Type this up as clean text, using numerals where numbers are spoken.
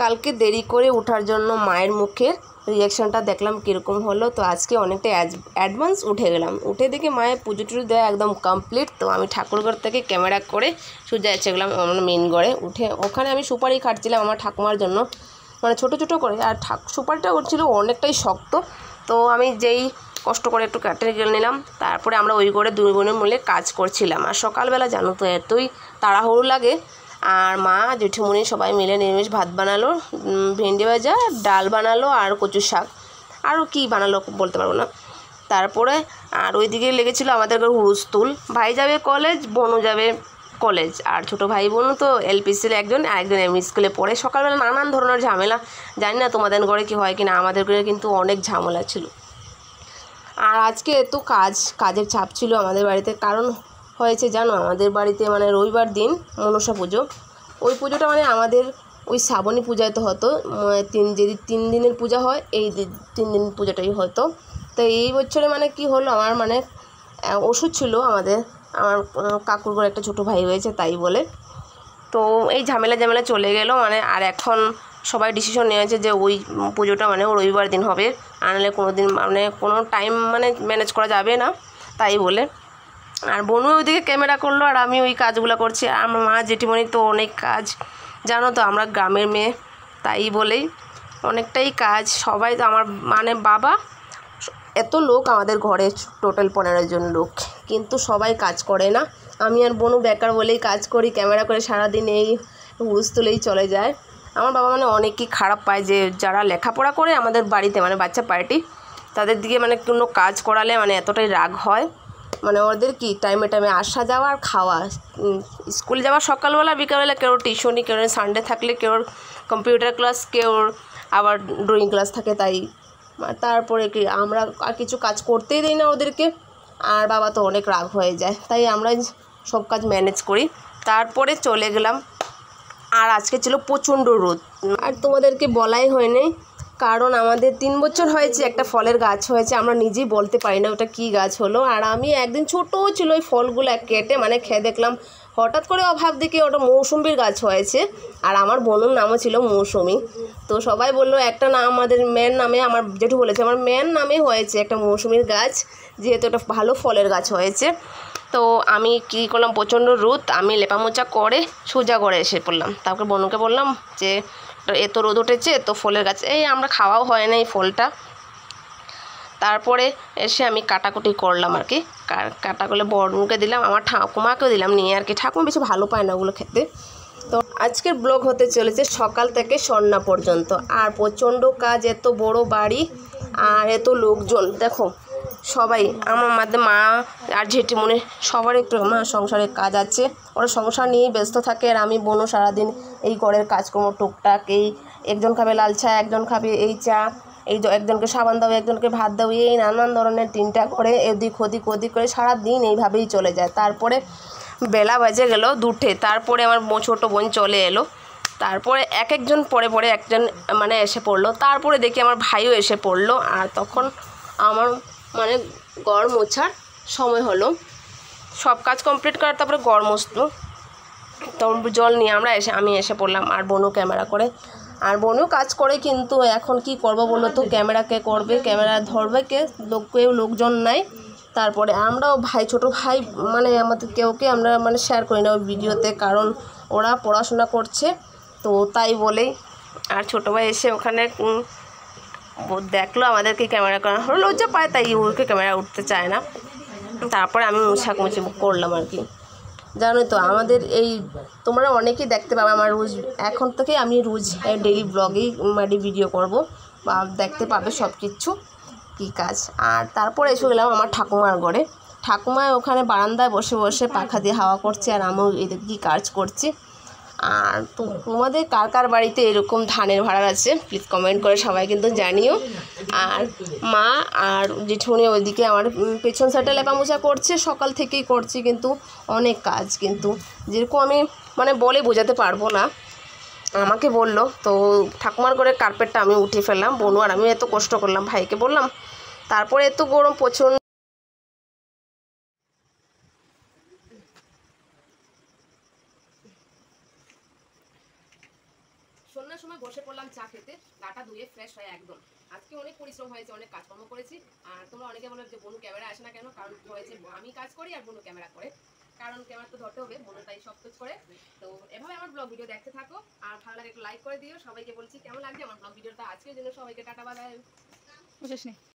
কালকে দেরি করে ওঠার জন্য মায়ের মুখের রিয়াকশানটা দেখলাম কীরকম হলো। তো আজকে অনেকটা অ্যাডভান্স উঠে গেলাম, উঠে দেখে মায়ের পুজো টুজো দেওয়া একদম কমপ্লিট। তো আমি ঠাকুরঘর থেকে ক্যামেরা করে সোজা এসে গেলাম আমার মেন ঘরে। উঠে ওখানে আমি সুপারি কাটছিলাম আমার ঠাকুমার জন্য, মানে ছোটো ছোটো করে। আর সুপারিটা ছিল অনেকটাই শক্ত, তো আমি যেই কষ্ট করে একটু কাটে নিলাম। তারপরে আমরা ওই ঘরে দুই বোনের মিলে কাজ করছিলাম। আর সকালবেলা জানো তো এতই তাড়াহুড়ো লাগে। আর মা জেঠুমনি সবাই মিলে নিরামিষ ভাত বানালো, ভেন্ডি ভাজা, ডাল বানালো আর কচু শাক, আরও কী বানালো বলতে পারবো না। তারপরে আর ওইদিকে লেগেছিলো আমাদের ঘরে হুলস্থুল। ভাই যাবে কলেজ, বোনও যাবে কলেজ, আর ছোটো ভাই বোন তো এলপি স্কুলে একজন আর একজন এমই স্কুলে পড়ে। সকালবেলা নানান ধরনের ঝামেলা, জানি না তোমাদের ঘরে কি হয় কিনা, আমাদের ঘরে কিন্তু অনেক ঝামেলা ছিল। আর আজকে এত কাজের চাপ ছিল আমাদের বাড়িতে। কারণ হয়েছে জানো, আমাদের বাড়িতে মানে রবিবার দিন মনসা পুজো। ওই পুজোটা মানে আমাদের ওই শ্রাবণী পূজায় তো হতো, যদি 3 দিনের পূজা হয়, এই 3 দিন পূজাটাই হতো। তো এই বছরে মানে কি হলো, আমার মানে ওষুধ ছিল আমার কাকুর ঘরে একটা ছোটো ভাই হয়েছে তাই বলে। তো এই ঝামেলা চলে গেল মানে। আর এখন সবাই ডিসিশন নিয়েছে যে ওই পুজোটা মানে রবিবার দিন হবে, আনলে কোনো দিন মানে কোনো টাইম মানে ম্যানেজ করা যাবে না তাই বলে। আর বোনু ওইদিকে ক্যামেরা করলো আর আমি ওই কাজগুলো করছি। আর আমার মা জেঠিমণি তো অনেক কাজ, জানো তো আমরা গ্রামের মেয়ে তাই বলেই অনেকটাই কাজ। সবাই তো আমার মানে বাবা, এত লোক আমাদের ঘরে, টোটাল 15 জন লোক, কিন্তু সবাই কাজ করে না। আমি আর বোনু বেকার বলেই কাজ করি, ক্যামেরা করে সারাদিন এই হুড়ুস তুলেই চলে যায়। আমার বাবা মানে অনেকই খারাপ পায় যে যারা লেখাপড়া করে আমাদের বাড়িতে মানে বাচ্চা পার্টি, তাদের দিকে মানে কোনো কাজ করালে মানে এতটাই রাগ হয়। মানে ওদের কি টাইমে আসা যাওয়া আর খাওয়া, স্কুলে যাওয়া সকালবেলা, বিকালবেলা কেউ টিউশনি, কেউ সানডে থাকলে কেউ কম্পিউটার ক্লাস, কেউ আবার ড্রয়িং ক্লাস থাকে। তাই তারপরে কি আমরা আর কিছু কাজ করতেই দিই না ওদেরকে। আর বাবা তো অনেক রাগ হয়ে যায়, তাই আমরা সব কাজ ম্যানেজ করি। তারপরে চলে গেলাম। আর আজকে ছিল প্রচণ্ড রোদ, আর তোমাদেরকে বলাই হয়নি, কারণ আমাদের 3 বছর হয়েছে একটা ফলের গাছ হয়েছে, আমরা নিজেই বলতে পারি না ওটা কী গাছ হলো। আর আমি একদিন ছোটো ছিল ওই ফলগুলো কেটে মানে খেয়ে দেখলাম, হঠাৎ করে অভাব দেখে ওটা মৌসুমির গাছ হয়েছে। আর আমার বোনের নামও ছিল মৌসুমি। তো সবাই বললো একটা না, আমাদের মেয়ের নামে, আমার জেঠু বলেছে আমার মেয়ের নামে হয়েছে একটা মৌসুমির গাছ, যেহেতু একটা ভালো ফলের গাছ হয়েছে। তো আমি কী করলাম, প্রচণ্ড রোদ, আমি লেপা মোচা করে সোজা করে এসে পড়লাম। তারপর বোনকে বললাম যে এত রোদ উঠেছে, তো ফলের গাছ এই আমরা খাওয়াও হয় না এই ফলটা। তারপরে এসে আমি কাটাকুটি করলাম আর কি, কাটা করলে বড়কে দিলাম, আমার ঠাকুমাকেও দিলাম নিয়ে আর কি। ঠাকুমা বেশি ভালো পায় না ওগুলো খেতে। তো আজকের ব্লগ হতে চলেছে সকাল থেকে সন্ধ্যা পর্যন্ত। আর প্রচণ্ড কাজ, এত বড় বাড়ি আর এত লোকজন, দেখো সবাই আমাদের মা আর জেঠিমণি সবার একটু সংসারের কাজ আছে, ওরা সংসার নিয়েই ব্যস্ত থাকে। আর আমি বোনও সারাদিন এই ঘরের কাজকর্ম টুকটাক, এই একজন খাবে লাল চা, একজন খাবে এই চা, এই একজনকে সাবান দাও, একজনকে ভাত দাও, এই নানান ধরনের 3টা করে এদিক ওদিক করে সারাদিন এইভাবেই চলে যায়। তারপরে বেলা বাজে গেল 2টে, তারপরে আমার ছোটো বোন চলে এলো। তারপরে একজন পরে একজন মানে এসে পড়লো। তারপরে দেখি আমার ভাইও এসে পড়লো। আর তখন আমার মানে ঘর মোছার সময় হলো, সব কাজ কমপ্লিট করার তারপরে ঘর মুছতো। তো জল নিয়ে আমি এসে পড়লাম। আর বোনও ক্যামেরা করে, আর বোনও কাজ করে, কিন্তু এখন কি করব বলো তো, ক্যামেরা কে করবে, ক্যামেরা ধরবে কে, লোকজন নাই। তারপরে আমরাও ছোটো ভাই মানে আমাদের কেউকে আমরা মানে শেয়ার করি না ওই ভিডিওতে, কারণ ওরা পড়াশোনা করছে তো তাই বলেই। আর ছোটো ভাই এসে ওখানে দেখলো আমাদেরকে ক্যামেরা করা হলো, লজ্জা পায় তাই ওকে ক্যামেরা উঠতে চায় না। তারপরে আমি মুছামুছি করলাম আর কি। জানোই তো আমাদের এই, তোমরা অনেকেই দেখতে পাবে আমার রোজ, এখন থেকে আমি রোজ ডেইলি ব্লগেই মানে ভিডিও করব, বা দেখতে পাবে সব কিছু কী কাজ। আর তারপরে এসে গেলাম আমার ঠাকুমার ঘরে। ঠাকুমা ওখানে বারান্দায় বসে বসে পাখা দিয়ে হাওয়া করছে, আর আমিও এদিকে কী কাজ করছি। আর তোমাদের কার কার বাড়িতে এরকম ধানের ভাড়া আছে প্লিজ কমেন্ট করে সবাই কিন্তু জানিও। আর মা আর জেঠুনি ওইদিকে আমার পেছন সাইডে লেপা মোছা করছে, সকাল থেকেই করছি, কিন্তু অনেক কাজ, কিন্তু যেরকম আমি মানে বলে বোঝাতে পারবো না। আমাকে বললো, তো ঠাকুমার ঘরে কার্পেটটা আমি উঠিয়ে ফেললাম, বোনু আর আমি এত কষ্ট করলাম, ভাইকে বললাম। তারপরে এত গরম প্রচণ্ড। সন্ধ্যার সময় বসে পড়লাম চা খেতে, গাটা ধুয়ে ফ্রেশ হয়ে একদম। আজকে অনেক পরিশ্রম হয়েছে, অনেক কাজকর্ম করেছি। আর তোমরা অনেকে বলো যে বনু ক্যামেরা আসে না কেন, কারণ হয়েছে আমি কাজ করি আর বনু ক্যামেরা করে, কারণ ক্যামেরা তো ধরতে হবে, বনু তাই সব কাজ করে। তো এভাবে আমার ব্লগ ভিডিও দেখতে থাকো, আর ভালো লাগে একটু লাইক করে দিও। সবাইকে বলছি কেমন লাগছে আমার ব্লগ ভিডিওটা আজকের জন্য। সবাইকে টাটা বাই।